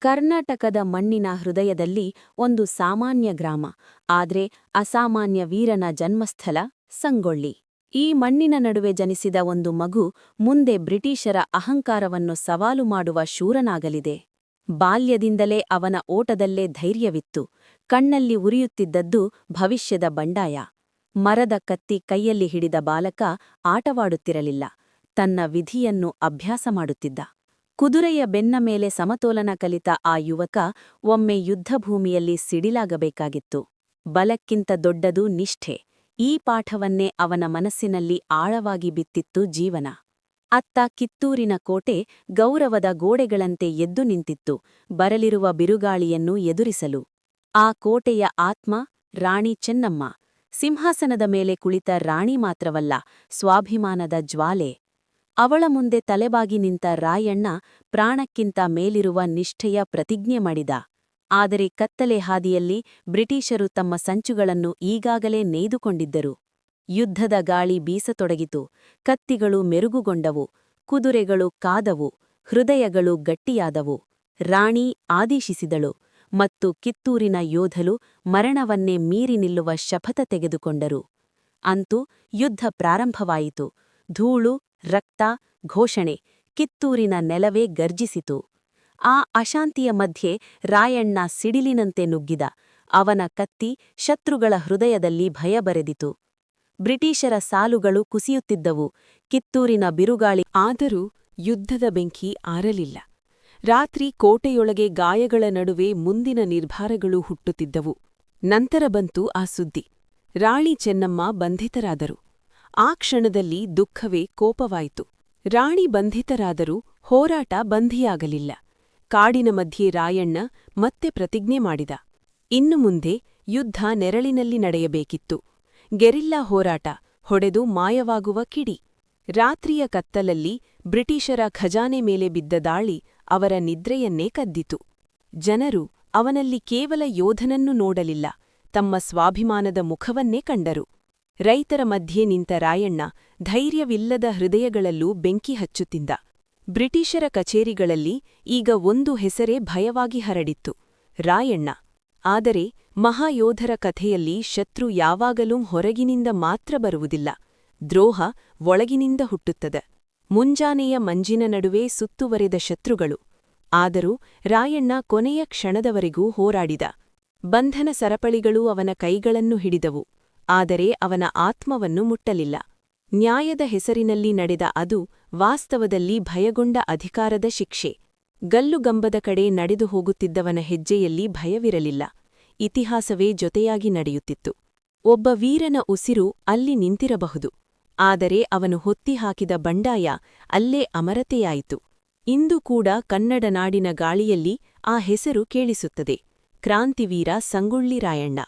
ಕರ್ನಾಟಕದ ಮಣ್ಣಿನ ಹೃದಯದಲ್ಲಿ ಒಂದು ಸಾಮಾನ್ಯ ಗ್ರಾಮ, ಆದ್ರೆ ಅಸಾಮಾನ್ಯ ವೀರನ ಜನ್ಮಸ್ಥಳ ಸಂಗೊಳ್ಳಿ. ಈ ಮಣ್ಣಿನ ನಡುವೆ ಜನಿಸಿದ ಒಂದು ಮಗು ಮುಂದೆ ಬ್ರಿಟಿಷರ ಅಹಂಕಾರವನ್ನು ಸವಾಲು ಮಾಡುವ ಶೂರನಾಗಲಿದೆ. ಬಾಲ್ಯದಿಂದಲೇ ಅವನ ಓಟದಲ್ಲೇ ಧೈರ್ಯವಿತ್ತು. ಕಣ್ಣಲ್ಲಿ ಉರಿಯುತ್ತಿದ್ದದ್ದು ಭವಿಷ್ಯದ ಬಂಡಾಯ. ಮರದ ಕತ್ತಿ ಕೈಯಲ್ಲಿ ಹಿಡಿದ ಬಾಲಕ ಆಟವಾಡುತ್ತಿರಲಿಲ್ಲ, ತನ್ನ ವಿಧಿಯನ್ನು ಅಭ್ಯಾಸ ಮಾಡುತ್ತಿದ್ದ. ಕುದುರೆಯ ಬೆನ್ನ ಮೇಲೆ ಸಮತೋಲನ ಕಲಿತ ಆ ಯುವಕ ಒಮ್ಮೆ ಯುದ್ಧಭೂಮಿಯಲ್ಲಿ ಸಿಡಿಲಾಗಬೇಕಾಗಿತ್ತು. ಬಲಕ್ಕಿಂತ ದೊಡ್ಡದು ನಿಷ್ಠೆ. ಈ ಪಾಠವನ್ನೇ ಅವನ ಮನಸ್ಸಿನಲ್ಲಿ ಆಳವಾಗಿ ಬಿತ್ತಿತ್ತು ಜೀವನ. ಅತ್ತ ಕಿತ್ತೂರಿನ ಕೋಟೆ ಗೌರವದ ಗೋಡೆಗಳಂತೆ ಎದ್ದು ನಿಂತಿತ್ತು, ಬರಲಿರುವ ಬಿರುಗಾಳಿಯನ್ನು ಎದುರಿಸಲು. ಆ ಕೋಟೆಯ ಆತ್ಮ ರಾಣಿ ಚೆನ್ನಮ್ಮ. ಸಿಂಹಾಸನದ ಮೇಲೆ ಕುಳಿತ ರಾಣಿ ಮಾತ್ರವಲ್ಲ, ಸ್ವಾಭಿಮಾನದ ಜ್ವಾಲೆ. ಅವಳ ಮುಂದೆ ತಲೆಬಾಗಿ ನಿಂತ ರಾಯಣ್ಣ ಪ್ರಾಣಕ್ಕಿಂತ ಮೇಲಿರುವ ನಿಷ್ಠೆಯ ಪ್ರತಿಜ್ಞೆ ಮಾಡಿದ. ಆದರೆ ಕತ್ತಲೆ ಹಾದಿಯಲ್ಲಿ ಬ್ರಿಟಿಷರು ತಮ್ಮ ಸಂಚುಗಳನ್ನು ಈಗಾಗಲೇ ನೇಯ್ದುಕೊಂಡಿದ್ದರು. ಯುದ್ಧದ ಗಾಳಿ ಬೀಸತೊಡಗಿತು. ಕತ್ತಿಗಳು ಮೆರುಗುಗೊಂಡವು, ಕುದುರೆಗಳು ಕಾದವು, ಹೃದಯಗಳು ಗಟ್ಟಿಯಾದವು. ರಾಣಿ ಆದೇಶಿಸಿದಳು, ಮತ್ತು ಕಿತ್ತೂರಿನ ಯೋಧರು ಮರಣವನ್ನೇ ಮೀರಿ ನಿಲ್ಲುವ ಶಪಥ ತೆಗೆದುಕೊಂಡರು. ಅಂತೂ ಯುದ್ಧ ಪ್ರಾರಂಭವಾಯಿತು. ಧೂಳು, ರಕ್ತ, ಘೋಷಣೆ. ಕಿತ್ತೂರಿನ ನೆಲವೇ ಗರ್ಜಿಸಿತು. ಆ ಅಶಾಂತಿಯ ಮಧ್ಯೆ ರಾಯಣ್ಣ ಸಿಡಿಲಿನಂತೆ ನುಗ್ಗಿದ. ಅವನ ಕತ್ತಿ ಶತ್ರುಗಳ ಹೃದಯದಲ್ಲಿ ಭಯ ಬರೆದಿತು. ಬ್ರಿಟಿಷರ ಸಾಲುಗಳು ಕುಸಿಯುತ್ತಿದ್ದವು, ಕಿತ್ತೂರಿನ ಬಿರುಗಾಳಿ. ಆದರೂ ಯುದ್ಧದ ಬೆಂಕಿ ಆರಲಿಲ್ಲ. ರಾತ್ರಿ ಕೋಟೆಯೊಳಗೆ ಗಾಯಗಳ ನಡುವೆ ಮುಂದಿನ ನಿರ್ಧಾರಗಳು ಹುಟ್ಟುತ್ತಿದ್ದವು. ನಂತರ ಬಂತು ಆ ಸುದ್ದಿ: ರಾಣಿ ಚೆನ್ನಮ್ಮ ಬಂಧಿತರಾದರು. ಆ ಕ್ಷಣದಲ್ಲಿ ದುಃಖವೇ ಕೋಪವಾಯಿತು. ರಾಣಿ ಬಂಧಿತರಾದರೂ ಹೋರಾಟ ಬಂಧಿಯಾಗಲಿಲ್ಲ. ಕಾಡಿನ ಮಧ್ಯೆ ರಾಯಣ್ಣ ಮತ್ತೆ ಪ್ರತಿಜ್ಞೆ ಮಾಡಿದ. ಇನ್ನು ಮುಂದೆ ಯುದ್ಧ ನೆರಳಿನಲ್ಲಿ ನಡೆಯಬೇಕಿತ್ತು. ಗೆರಿಲ್ಲಾ ಹೋರಾಟ, ಹೊಡೆದು ಮಾಯವಾಗುವ ಕಿಡಿ. ರಾತ್ರಿಯ ಕತ್ತಲಲ್ಲಿ ಬ್ರಿಟಿಷರ ಖಜಾನೆ ಮೇಲೆ ಬಿದ್ದ ದಾಳಿ ಅವರ ನಿದ್ರೆಯನ್ನೇ ಕದ್ದಿತು. ಜನರು ಅವನಲ್ಲಿ ಕೇವಲ ಯೋಧನನ್ನು ನೋಡಲಿಲ್ಲ, ತಮ್ಮ ಸ್ವಾಭಿಮಾನದ ಮುಖವನ್ನೇ ಕಂಡರು. ರೈತರ ಮಧ್ಯೆ ನಿಂತ ರಾಯಣ್ಣ ಧೈರ್ಯವಿಲ್ಲದ ಹೃದಯಗಳಲ್ಲೂ ಬೆಂಕಿ ಹಚ್ಚುತ್ತಿದ್ದ. ಬ್ರಿಟಿಷರ ಕಚೇರಿಗಳಲ್ಲಿ ಈಗ ಒಂದು ಹೆಸರೇ ಭಯವಾಗಿ ಹರಡಿತ್ತು: ರಾಯಣ್ಣ. ಆದರೆ ಮಹಾಯೋಧರ ಕಥೆಯಲ್ಲಿ ಶತ್ರು ಯಾವಾಗಲೂ ಹೊರಗಿನಿಂದ ಮಾತ್ರ ಬರುವುದಿಲ್ಲ, ದ್ರೋಹ ಒಳಗಿನಿಂದ ಹುಟ್ಟುತ್ತದೆ. ಮುಂಜಾನೆಯ ಮಂಜಿನ ನಡುವೆ ಸುತ್ತುವರೆದ ಶತ್ರುಗಳು. ಆದರೂ ರಾಯಣ್ಣ ಕೊನೆಯ ಕ್ಷಣದವರೆಗೂ ಹೋರಾಡಿದ. ಬಂಧನ ಸರಪಳಿಗಳು ಅವನ ಕೈಗಳನ್ನು ಹಿಡಿದವು, ಆದರೆ ಅವನ ಆತ್ಮವನ್ನು ಮುಟ್ಟಲಿಲ್ಲ. ನ್ಯಾಯದ ಹೆಸರಿನಲ್ಲಿ ನಡೆದ ಅದು ವಾಸ್ತವದಲ್ಲಿ ಭಯಗೊಂಡ ಅಧಿಕಾರದ ಶಿಕ್ಷೆ. ಗಲ್ಲುಗಂಬದ ಕಡೆ ನಡೆದು ಹೋಗುತ್ತಿದ್ದವನ ಹೆಜ್ಜೆಯಲ್ಲಿ ಭಯವಿರಲಿಲ್ಲ, ಇತಿಹಾಸವೇ ಜೊತೆಯಾಗಿ ನಡೆಯುತ್ತಿತ್ತು. ಒಬ್ಬ ವೀರನ ಉಸಿರು ಅಲ್ಲಿ ನಿಂತಿರಬಹುದು, ಆದರೆ ಅವನು ಹೊತ್ತಿಹಾಕಿದ ಬಂಡಾಯ ಅಲ್ಲೇ ಅಮರತೆಯಾಯಿತು. ಇಂದು ಕೂಡ ಕನ್ನಡ ನಾಡಿನ ಗಾಳಿಯಲ್ಲಿ ಆ ಹೆಸರು ಕೇಳಿಸುತ್ತದೆ: ಕ್ರಾಂತಿವೀರ ಸಂಗೊಳ್ಳಿ ರಾಯಣ್ಣ.